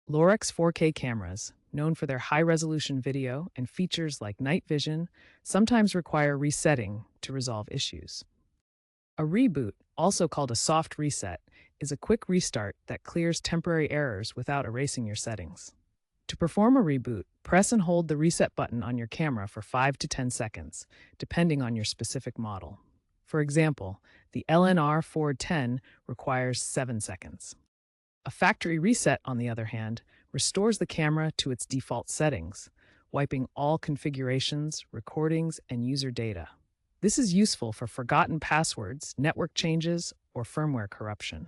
Lorex 4K cameras, known for their high-resolution video and features like night vision, sometimes require resetting to resolve issues. A reboot, also called a soft reset, is a quick restart that clears temporary errors without erasing your settings. To perform a reboot, press and hold the reset button on your camera for 5 to 10 seconds, depending on your specific model. For example, the LNR 410 requires 7 seconds. A factory reset, on the other hand, restores the camera to its default settings, wiping all configurations, recordings, and user data. This is useful for forgotten passwords, network changes, or firmware corruption.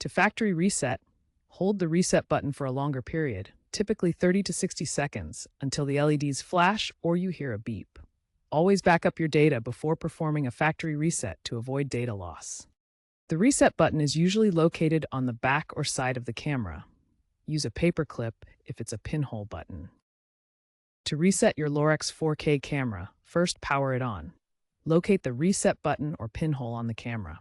To factory reset, hold the reset button for a longer period, typically 30 to 60 seconds, until the LEDs flash or you hear a beep. Always back up your data before performing a factory reset to avoid data loss. The reset button is usually located on the back or side of the camera. Use a paper clip if it's a pinhole button. To reset your Lorex 4K camera, first power it on. Locate the reset button or pinhole on the camera.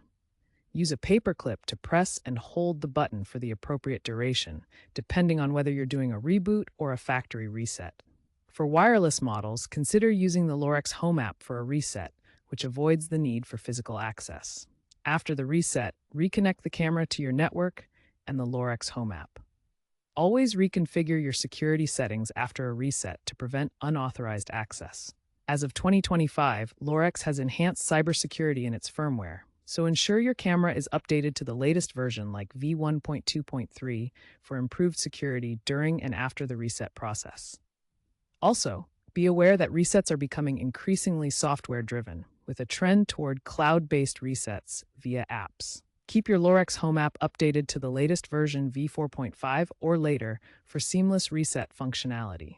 Use a paper clip to press and hold the button for the appropriate duration, depending on whether you're doing a reboot or a factory reset. For wireless models, consider using the Lorex Home app for a reset, which avoids the need for physical access. After the reset, reconnect the camera to your network and the Lorex Home app. Always reconfigure your security settings after a reset to prevent unauthorized access. As of 2025, Lorex has enhanced cybersecurity in its firmware, so ensure your camera is updated to the latest version like v1.2.3 for improved security during and after the reset process. Also, be aware that resets are becoming increasingly software-driven, with a trend toward cloud-based resets via apps. Keep your Lorex Home app updated to the latest version v4.5 or later for seamless reset functionality.